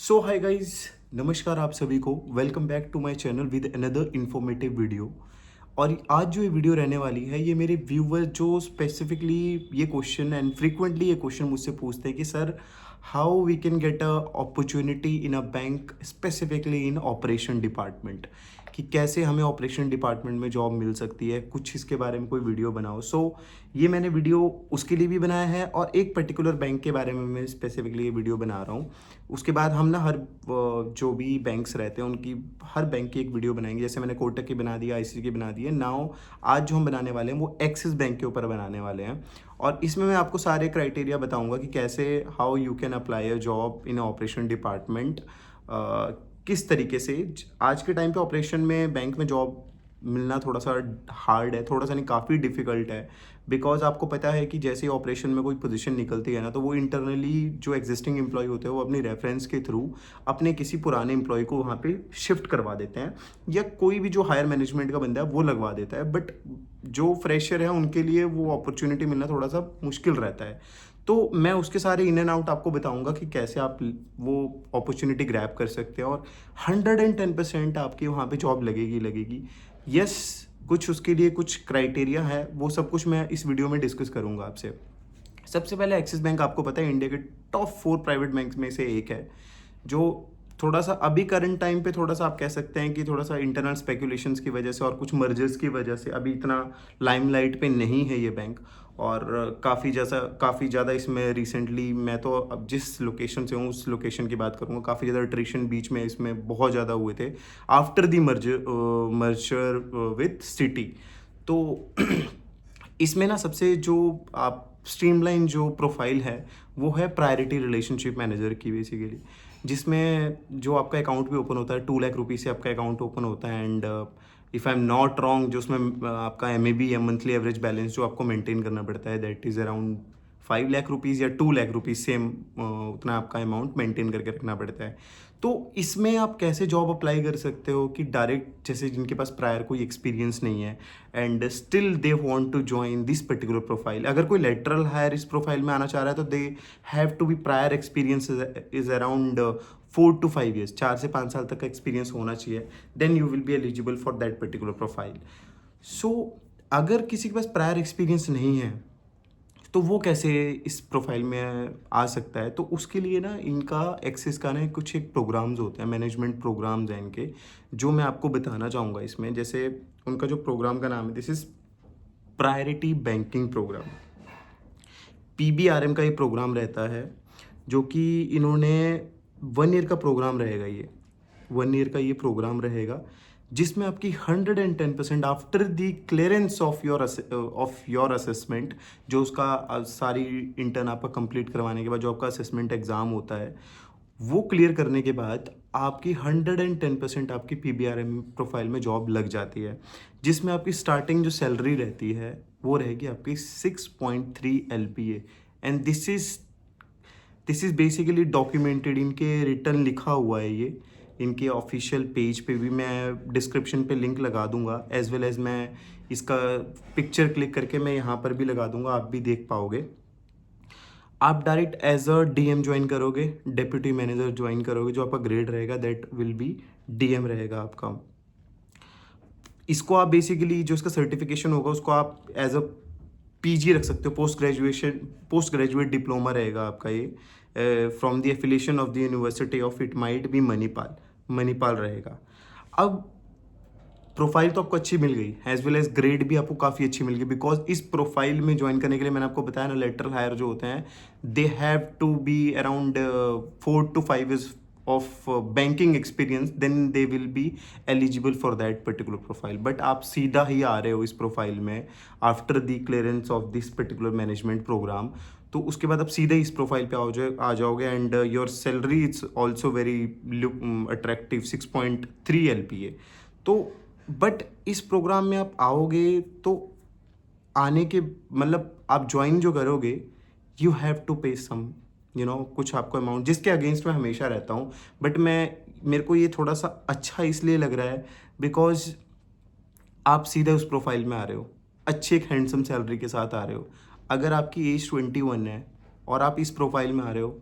सो hi guys, नमस्कार आप सभी को। Welcome back to my channel with another informative video. और आज जो ये वीडियो रहने वाली है, ये मेरे व्यूवर जो स्पेसिफिकली ये क्वेश्चन एंड फ्रीक्वेंटली ये क्वेश्चन मुझसे पूछते हैं कि sir, how we can get a opportunity in a bank, specifically in operation department, कि कैसे हमें ऑपरेशन डिपार्टमेंट में जॉब मिल सकती है, कुछ इसके बारे में कोई वीडियो बनाओ। ये मैंने वीडियो उसके लिए भी बनाया है और एक पर्टिकुलर बैंक के बारे में मैं स्पेसिफिकली ये वीडियो बना रहा हूँ। उसके बाद हम ना हर जो भी बैंक्स रहते हैं उनकी हर बैंक की एक वीडियो बनाएंगे। जैसे मैंने कोटक की बना दी, आईसीआईसी की बना दी है। नाउ आज जो हम बनाने वाले हैं वो एक्सिस बैंक के ऊपर बनाने वाले हैं। और इसमें मैं आपको सारे क्राइटेरिया बताऊंगा कि कैसे how you can apply a job in operation department. किस तरीके से आज के टाइम पे ऑपरेशन में बैंक में जॉब मिलना थोड़ा सा हार्ड है, थोड़ा सा नहीं काफ़ी डिफिकल्ट है। बिकॉज आपको पता है कि जैसे ही ऑपरेशन में कोई पोजीशन निकलती है ना, तो वो इंटरनली जो एग्जिस्टिंग एम्प्लॉय होते हैं वो अपनी रेफरेंस के थ्रू अपने किसी पुराने एम्प्लॉय को वहाँ पे शिफ्ट करवा देते हैं, या कोई भी जो हायर मैनेजमेंट का बंदा है वो लगवा देता है। बट जो फ्रेशर है उनके लिए वो अपॉर्चुनिटी मिलना थोड़ा सा मुश्किल रहता है। तो मैं उसके सारे इन एंड आउट आपको बताऊंगा कि कैसे आप वो अपॉर्चुनिटी ग्रैब कर सकते हैं, और 110% आपकी वहाँ पे जॉब लगेगी लगेगी। यस, कुछ उसके लिए कुछ क्राइटेरिया है, वो सब कुछ मैं इस वीडियो में डिस्कस करूंगा आपसे। सबसे पहले एक्सिस बैंक आपको पता है इंडिया के टॉप 4 प्राइवेट बैंक में से एक है, जो थोड़ा सा अभी करंट टाइम पे थोड़ा सा आप कह सकते हैं कि थोड़ा सा इंटरनल स्पेकुलेशंस की वजह से और कुछ मर्जर्स की वजह से अभी इतना लाइमलाइट पे नहीं है ये बैंक। और काफ़ी ज़्यादा इसमें रिसेंटली, मैं तो अब जिस लोकेशन से हूँ उस लोकेशन की बात करूँगा, काफ़ी ज़्यादा अट्रिशन बीच में इसमें बहुत ज़्यादा हुए थे after the merger with city. तो इसमें ना सबसे जो आप स्ट्रीमलाइन जो प्रोफाइल है वो है प्रायोरिटी रिलेशनशिप मैनेजर की बेसिकली, जिसमें जो आपका अकाउंट भी ओपन होता है 2 लाख रुपीज़ से आपका अकाउंट ओपन होता है। And if I am not wrong, जो उसमें आपका MAB या मंथली एवरेज बैलेंस जो आपको मेंटेन करना पड़ता है, that is around 5 lakh rupees या 2 लाख रुपीज़, सेम उतना आपका अमाउंट मेंटेन करके रखना पड़ता है। तो इसमें आप कैसे जॉब अप्लाई कर सकते हो कि डायरेक्ट, जैसे जिनके पास प्रायर कोई एक्सपीरियंस नहीं है and still they want to join this particular profile. अगर कोई लेटरल हायर इस प्रोफाइल में आना चाह रहा है तो they have to be prior experience is around 4 to 5 years, 4 से 5 साल तक का एक्सपीरियंस होना चाहिए। Then you will be eligible for that particular profile. So अगर किसी के पास प्रायर एक्सपीरियंस नहीं है तो वो कैसे इस प्रोफाइल में आ सकता है? तो उसके लिए ना इनका एक्सेस का ना कुछ एक प्रोग्राम्स होते हैं, मैनेजमेंट प्रोग्राम्स हैं इनके, जो मैं आपको बताना चाहूँगा इसमें। जैसे उनका जो प्रोग्राम का नाम है, this is priority banking program. PBRM का ये प्रोग्राम रहता है, जो कि इन्होंने 1 ईयर का प्रोग्राम रहेगा। ये 1 ईयर का ये प्रोग्राम रहेगा, जिसमें आपकी 110% after the clearance of your assessment, जो उसका सारी इंटर्न आपका कंप्लीट करवाने के बाद जो आपका असेसमेंट एग्ज़ाम होता है, वो क्लियर करने के बाद आपकी 110% आपकी PBRM प्रोफाइल में जॉब लग जाती है, जिसमें आपकी स्टार्टिंग जो सैलरी रहती है वो रहेगी आपकी 6.3 LPA। And this is basically documented, इनके रिटर्न लिखा हुआ है ये, इनके ऑफिशियल पेज पे भी मैं डिस्क्रिप्शन पे लिंक लगा दूंगा, एज वेल एज मैं इसका पिक्चर क्लिक करके मैं यहाँ पर भी लगा दूंगा, आप भी देख पाओगे। आप direct as a DM join करोगे, डेप्यूटी मैनेजर ज्वाइन करोगे, जो आपका ग्रेड रहेगा दैट विल बी DM रहेगा आपका। इसको आप बेसिकली जो इसका सर्टिफिकेशन होगा उसको आप एज अ PG रख सकते हो, पोस्ट ग्रेजुएट डिप्लोमा रहेगा आपका ये, from the affiliation of the university of, it might be Manipal रहेगा। अब प्रोफाइल तो आपको अच्छी मिल गई, एज वेल एज ग्रेड भी आपको काफ़ी अच्छी मिल गई, बिकॉज इस प्रोफाइल में ज्वाइन करने के लिए मैंने आपको बताया ना, लेटरल हायर जो होते हैं they have to be around 4 to 5 years of banking experience, then they will be eligible for that particular profile. But आप सीधा ही आ रहे हो इस प्रोफाइल में after the clearance of this particular management program, तो उसके बाद आप सीधे इस प्रोफाइल पे आ जाओगे। And your salary it's also very attractive, 6.3 LPA। तो बट इस प्रोग्राम में आप आओगे तो आने के मतलब आप ज्वाइन जो करोगे, यू हैव टू पे सम, कुछ आपको अमाउंट, जिसके अगेंस्ट मैं हमेशा रहता हूँ। बट मेरे को ये थोड़ा सा अच्छा इसलिए लग रहा है बिकॉज आप सीधे उस प्रोफाइल में आ रहे हो, अच्छी एक हैंडसम सैलरी के साथ आ रहे हो। अगर आपकी एज 21 है और आप इस प्रोफाइल में आ रहे हो,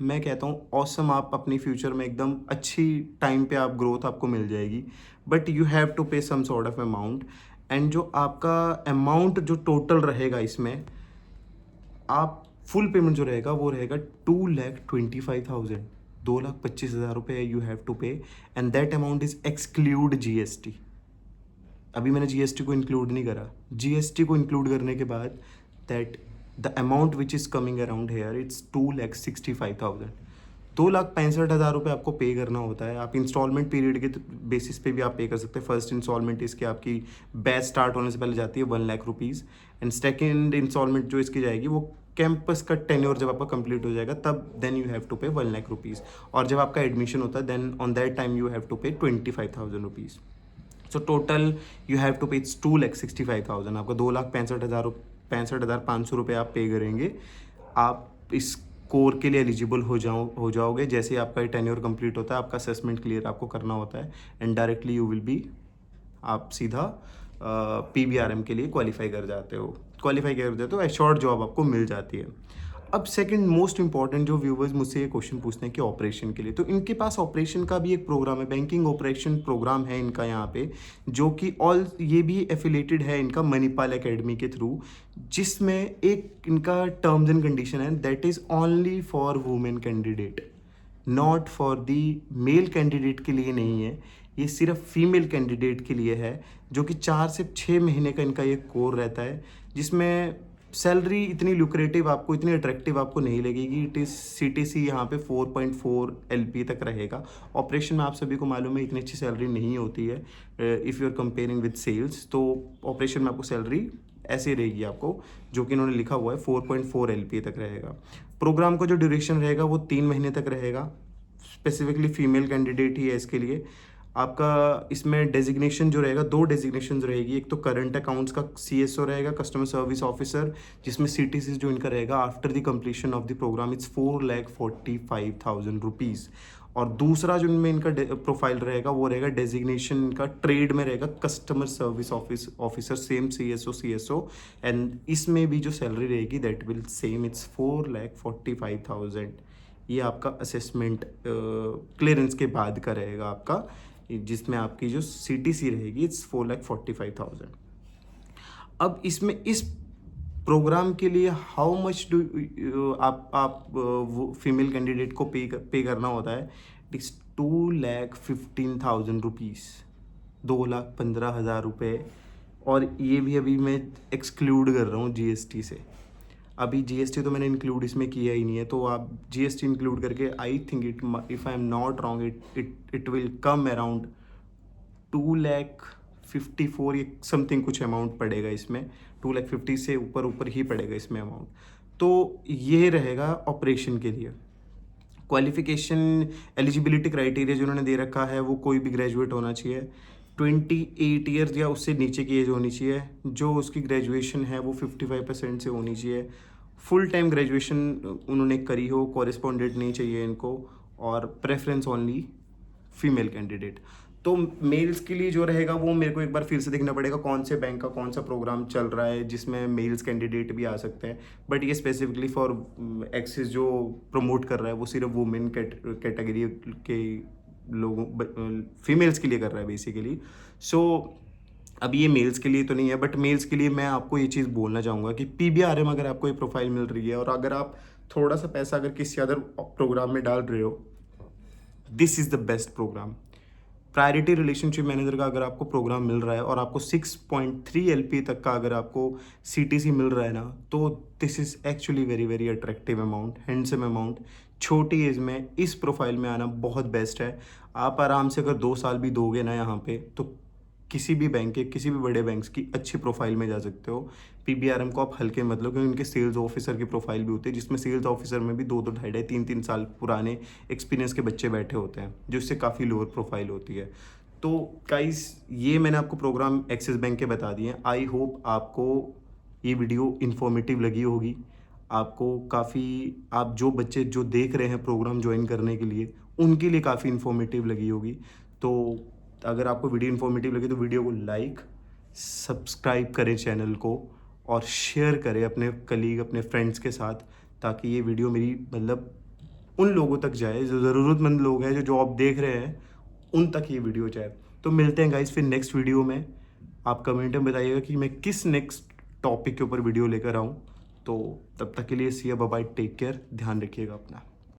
मैं कहता हूँ ऑसम, आप अपनी फ्यूचर में एकदम अच्छी टाइम पे आप ग्रोथ आपको मिल जाएगी, but you have to pay some sort of amount. And जो आपका अमाउंट जो टोटल रहेगा इसमें, आप फुल पेमेंट जो रहेगा वो रहेगा 2,25,000, 2,25,000 रुपये यू हैव टू पे, and that amount is exclude GST. अभी मैंने जीएसटी को इंक्लूड नहीं करा। जीएसटी को इंक्लूड करने के बाद that the amount which is coming around hair it's 2,65,000। 2,65,000 रुपये आपको पे करना होता है। आप इंस्टॉलमेंट पीरियड के बेसिस पे भी आप पे कर सकते हैं। फर्स्ट इंस्टॉलमेंट इसकी आपकी बैच स्टार्ट होने से पहले जाती है 1,00,000 रुपीज़, एंड सेकेंड इंस्टॉलमेंट जो इसकी जाएगी वो कैंपस का टेन्योर जब आपका कंप्लीट हो जाएगा तब देन यू हैव टू पे 1,00,000 रुपीज़, और जब आपका एडमिशन होता है then on that time you have to pay 25,000 rupees. So total you have to pay it's 2,65,000। आपको 2,65,500 रुपये आप पे करेंगे। आप इस कोर के लिए एलिजिबल हो जाओगे जैसे ही आपका टेन्योर कंप्लीट होता है, आपका असेसमेंट क्लियर आपको करना होता है, and directly you will B, आप सीधा पीबीआरएम के लिए क्वालिफाई कर जाते हो, एश्योर्ड जॉब आपको मिल जाती है। अब सेकंड मोस्ट इंपॉर्टेंट, जो व्यूवर्स मुझसे ये क्वेश्चन पूछते हैं कि ऑपरेशन के लिए, तो इनके पास ऑपरेशन का भी एक प्रोग्राम है, बैंकिंग ऑपरेशन प्रोग्राम है इनका यहाँ पे, जो कि ऑल ये भी एफिलेटेड है इनका मणिपाल एकेडमी के थ्रू, जिसमें एक इनका टर्म्स एंड कंडीशन है, that is only for women candidate, not for the male candidate के लिए नहीं है, ये सिर्फ फीमेल कैंडिडेट के लिए है, जो कि 4 से 6 महीने का इनका ये कोर रहता है, जिसमें सैलरी इतनी लुक्रेटिव आपको, इतनी अट्रैक्टिव आपको नहीं लगेगी। इट इज़ सीटीसी यहाँ पे 4.4 एलपी तक रहेगा। ऑपरेशन में आप सभी को मालूम है इतनी अच्छी सैलरी नहीं होती है if you are comparing with sales, तो ऑपरेशन में आपको सैलरी ऐसे रहेगी आपको, जो कि इन्होंने लिखा हुआ है 4.4 एलपी तक रहेगा। प्रोग्राम का जो ड्यूरेशन रहेगा वो 3 महीने तक रहेगा। स्पेसिफिकली फीमेल कैंडिडेट ही है इसके लिए। आपका इसमें डेजिग्नेशन जो रहेगा, 2 डेजिग्नेशन रहेगी, एक तो करंट अकाउंट्स का सीएसओ रहेगा, कस्टमर सर्विस ऑफिसर, जिसमें सीटीसी जो इनका रहेगा after the completion of the program it's 4,45,000 rupees. और दूसरा जो इनमें इनका प्रोफाइल रहेगा वो रहेगा डेजिग्नेशन इनका ट्रेड में रहेगा, customer service officer, same CSO, and इसमें भी जो सैलरी रहेगी दैट विल सेम, इट्स 4,45,000। ये आपका असेसमेंट क्लियरेंस के बाद का रहेगा आपका, जिसमें आपकी जो सीटीसी रहेगी इट्स 4,45,000। अब इसमें इस प्रोग्राम के लिए हाउ मच डू आप वो फीमेल कैंडिडेट को पे करना होता है, इट्स 2,15,000 रुपीज़, 2,15,000 रुपये। और ये भी अभी मैं एक्सक्लूड कर रहा हूँ जीएसटी से। अभी जीएसटी तो मैंने इंक्लूड इसमें किया ही नहीं है, तो आप जीएसटी इंक्लूड करके I think if I am not wrong it will come around 2,54 ये समथिंग कुछ अमाउंट पड़ेगा इसमें, 2,50,000 से ऊपर ही पड़ेगा इसमें अमाउंट। तो ये रहेगा ऑपरेशन के लिए। क्वालिफिकेशन एलिजिबिलिटी क्राइटेरिया जो उन्होंने दे रखा है वो कोई भी ग्रेजुएट होना चाहिए, 28 ईयर्स या उससे नीचे की एज होनी चाहिए, जो उसकी ग्रेजुएशन है वो 55% से होनी चाहिए, फुल टाइम ग्रेजुएशन उन्होंने करी हो, कॉरेस्पॉन्डेंट नहीं चाहिए इनको, और प्रेफरेंस ओनली फीमेल कैंडिडेट। तो मेल्स के लिए जो रहेगा वो मेरे को एक बार फिर से देखना पड़ेगा कौन से बैंक का कौन सा प्रोग्राम चल रहा है जिसमें मेल्स कैंडिडेट भी आ सकते हैं, बट ये स्पेसिफिकली फॉर एक्सिस जो प्रमोट कर रहा है वो सिर्फ वुमेन कैटेगरी के लोगों, फीमेल्स के लिए कर रहा है बेसिकली। सो अब ये मेल्स के लिए तो नहीं है, बट मेल्स के लिए मैं आपको ये चीज़ बोलना चाहूँगा कि पीबीआरएम अगर आपको ये प्रोफाइल मिल रही है और अगर आप थोड़ा सा पैसा अगर किसी अदर प्रोग्राम में डाल रहे हो, this is the best program. Priority relationship manager का अगर आपको प्रोग्राम मिल रहा है और आपको 6.3 एलपी तक का अगर आपको सीटीसी मिल रहा है ना, तो this is actually very very attractive amount, handsome amount. छोटी एज में इस प्रोफाइल में आना बहुत बेस्ट है। आप आराम से अगर 2 साल भी दोगे ना यहाँ पे, तो किसी भी बैंक के, किसी भी बड़े बैंक्स की अच्छी प्रोफाइल में जा सकते हो। पीबीआरएम को आप हल्के मत लो, क्योंकि उनके सेल्स ऑफिसर की प्रोफाइल भी होती है, जिसमें सेल्स ऑफिसर में भी 2-2, 2.5, 3-3 साल पुराने एक्सपीरियंस के बच्चे बैठे होते हैं, जो इससे काफ़ी लोअर प्रोफाइल होती है। तो गाइस, ये मैंने आपको प्रोग्राम एक्सिस बैंक के बता दिए हैं। आई होप आपको ये वीडियो इन्फॉर्मेटिव लगी होगी। आपको काफ़ी, आप जो बच्चे जो देख रहे हैं प्रोग्राम ज्वाइन करने के लिए, उनके लिए काफ़ी इन्फॉर्मेटिव लगी होगी। तो अगर आपको वीडियो इन्फॉर्मेटिव लगे तो वीडियो को लाइक, सब्सक्राइब करें चैनल को, और शेयर करें अपने कलीग, अपने फ्रेंड्स के साथ, ताकि ये वीडियो मेरी मतलब उन लोगों तक जाए जो ज़रूरतमंद लोग हैं, जो जॉब देख रहे हैं, उन तक ये वीडियो जाए। तो मिलते हैं गाइस फिर नेक्स्ट वीडियो में। आप कमेंट में बताइएगा कि मैं किस नेक्स्ट टॉपिक के ऊपर वीडियो लेकर आऊँ। तो तब तक के लिए see you, bye bye, take care, ध्यान रखिएगा अपना।